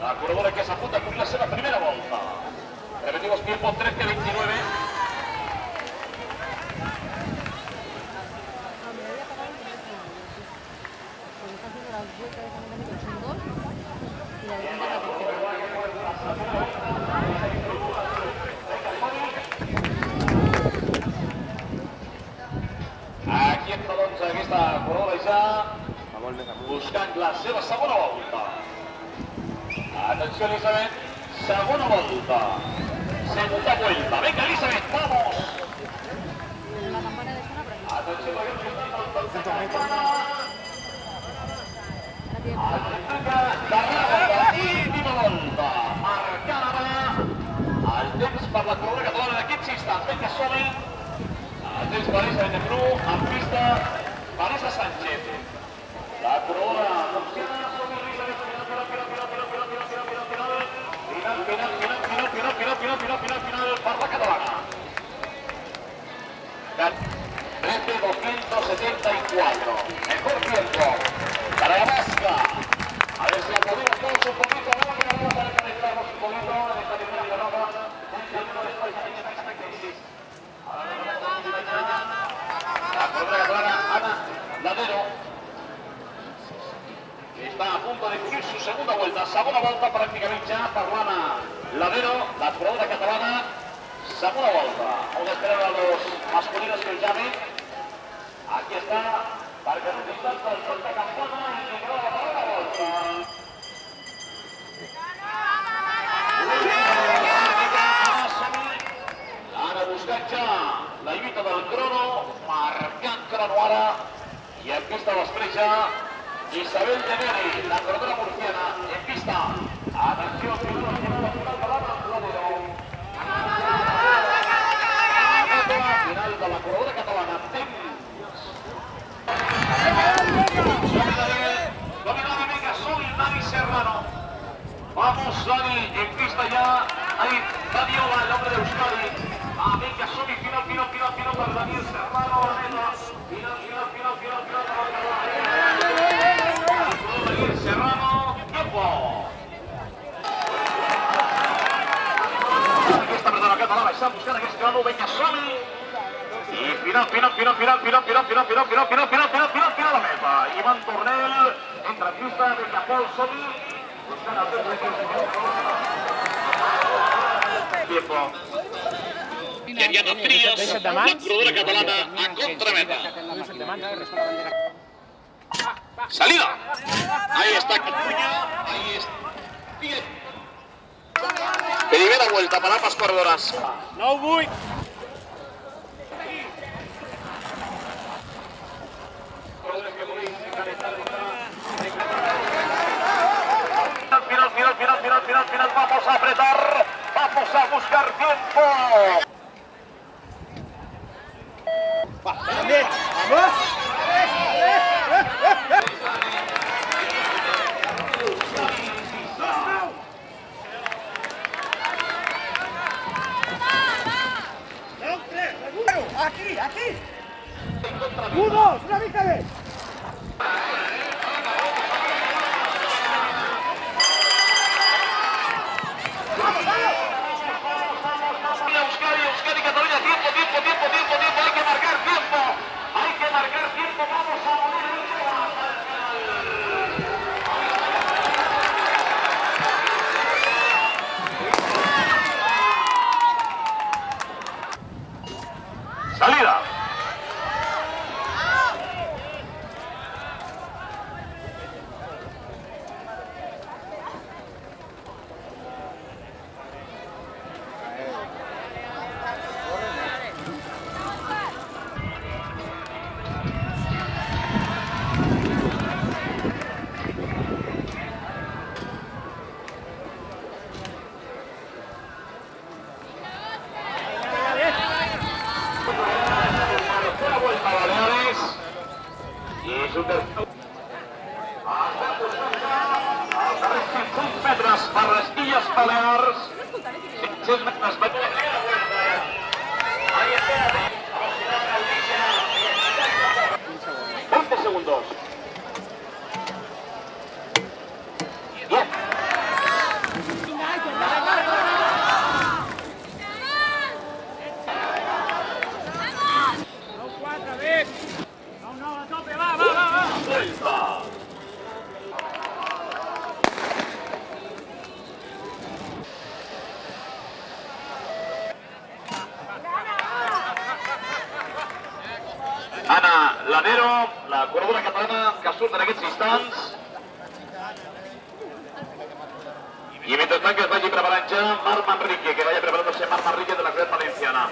La corredora que s'apunta a cobrir la seva primera volta. Repetimos tiempo 13:29. Aquí entra doncs aquesta corredora ja buscant la seva segona volta. Atenció Elizabeth, segona volta. Segunda vuelta. Venga Elizabeth, vamos. Atenció perquè última volta. Marcada el temps per la corredora catalana d'aquests instants. Vinga, som-hi. El temps per Elizabeth de Bru, en pista Vanessa Sánchez. La corredora funciona, som-hi Elizabeth, final per la catalana. 13:274. Mejor tiempo para la vasca. A ver si la podemos todos un poquito. Vamos a conectarnos un poquito en esta primera ropa. La corredora catalana Ana Ladero está a punto de cubrir su segunda vuelta. Segunda volta pràcticament ja per l'Anna Ladero, la corredora catalana. Segunda volta. Vamos a esperar a los masculinos que llamen. Aquí está, para que representan el Santa Campana y que queda la primera volta. Ara buscant ja la lluita del crono, marcant crono ara, i en pista l'estrella Isabel de Neri, la corredora murciana, en pista. Atenció, final de la Ladero. Final de la corredora catalana. Dominada, venga, Sol Dani Serrano. Vamos, Dani, en pista ya. Ahí, Dani Ola, el hombre de Euskadi. Venga, Sol y final para Daniel Serrano. Final. Daniel Serrano, tiempo. Aquesta presona catalana està buscant aquest grano, venga, Sol. I final la meta. Ivan Tornel, entra en pista, venga, Pol Soli. Buscant el tiempo. Mariano Trías, la corredora catalana a contrameta. Salida. Ahí está Capuña, ahí está. Primera vuelta para ambas corredoras. No voy. Final, vamos a apretar, vamos a buscar tiempo. ¡Vamos! ¡Aquí! ¡Unos! ¡Una mica més! Euskadi, Cataluña, tiempo, hay que marcar tiempo, vamos a morir. Salida. metres per les Illes Balears. 500 metres per la primera vuelta. Ahí está. 20 segundos. 10. Ladero, la corredora catalana que surt en aquests instants. I mentrestant que es vagi preparant ja Marc Manrique, que vaya preparándose Marc Manrique de la Comunitat Valenciana.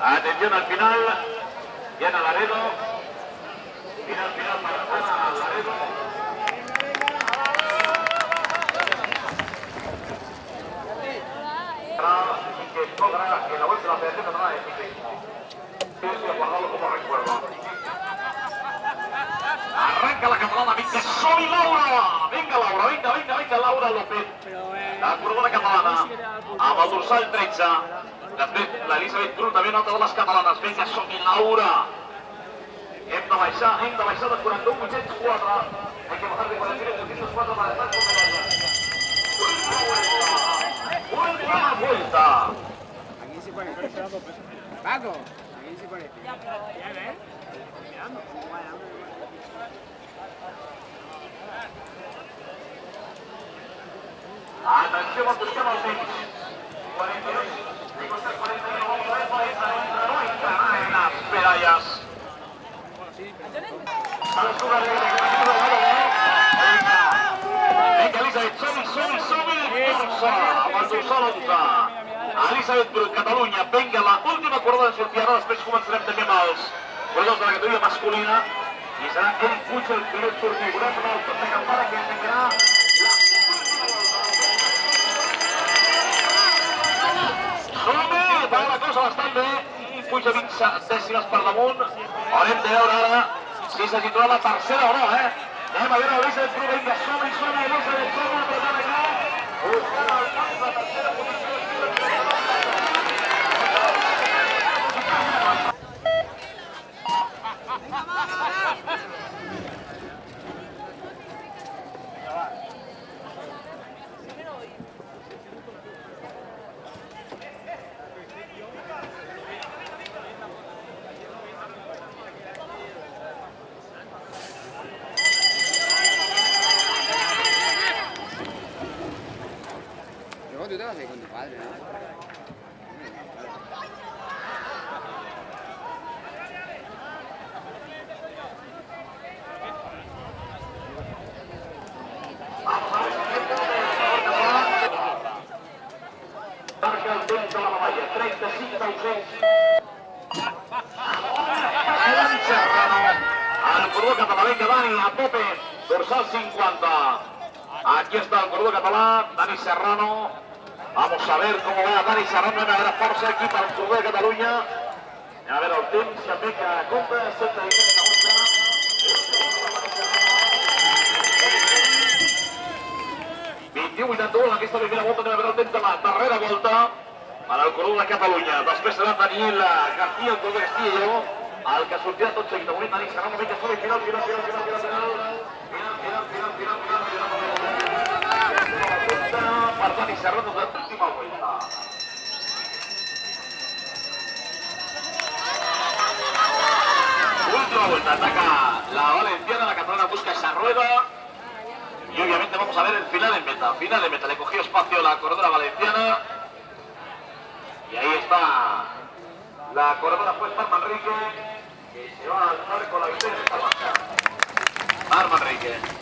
Atención al final, Diana Laredo. Final para Ana Laredo. Y que cobra en la vuelta de la Federación Catalana de Ciclismo. Estoy guardado como recuerdo. Arranca la catalana, vinga, som-hi, Laura! Vinga, Laura, vinga, Laura López. La corredora catalana, amb el dorsal 13. Després l'Elisabet Bru, també una altra de les catalanes. Vinga, som-hi, Laura! Hem de baixar de 41.804. Hay que bajar de 41.804 para estar con medallas. Última vuelta. Aquí sí pone, Paco, aquí sí pone. Ya ves. Mirando, cómo va el hambre. Atenció, va buscant el temps. 42, li costa 41, vamos a ver, no entrarà en las medallas. Vinga, Elisabet, som-hi, amb el dorsal 11. Elisabet Bru, Catalunya, vinga, l'última corredora de sortida, després començarem també amb els corredors de la categoria masculina i serà ell Puig el primer esportiu. Volem una altra campana que tindrà la som-hi, va la cosa bastant bé, Puig a 20 dècimes per damunt. Haurem de veure ara si se situarà la tercera o no, Anem a veure Elisabet Bru, vinga, som-hi, Elisabet, som-hi, apretant allà, buscant el camp, la tercera posició. Tú te vas a ir con tu padre, ¿no? Marca el temps de la medalla, 35.900. El corredor català, vinga, Dani, a tope, dorsal 50. Aquí está el corredor català, Dani Serrano. Vamos a ver cómo va Dani Serrano, a veure força aquí per el corredor de Catalunya. A veure el temps també que compta, 7 de 21.81 en aquesta primera volta. Anem a veure el temps de la darrera volta per al corredor de Catalunya. Després serà Daniel García, el corredor de Castilla i Lleó, el que sortirà tot seguit. Avui Dani Serrano, vinga, som-hi, final. Per Dani Serrano de l'última vuelta. Última vuelta, ataca la valenciana, la catalana busca esa rueda. Y obviamente vamos a ver el final en meta. Le cogió espacio la corredora valenciana. Y ahí está la corredora pues Marc Manrique, que se va a alzar con la victoria de esta marca. Marc Manrique.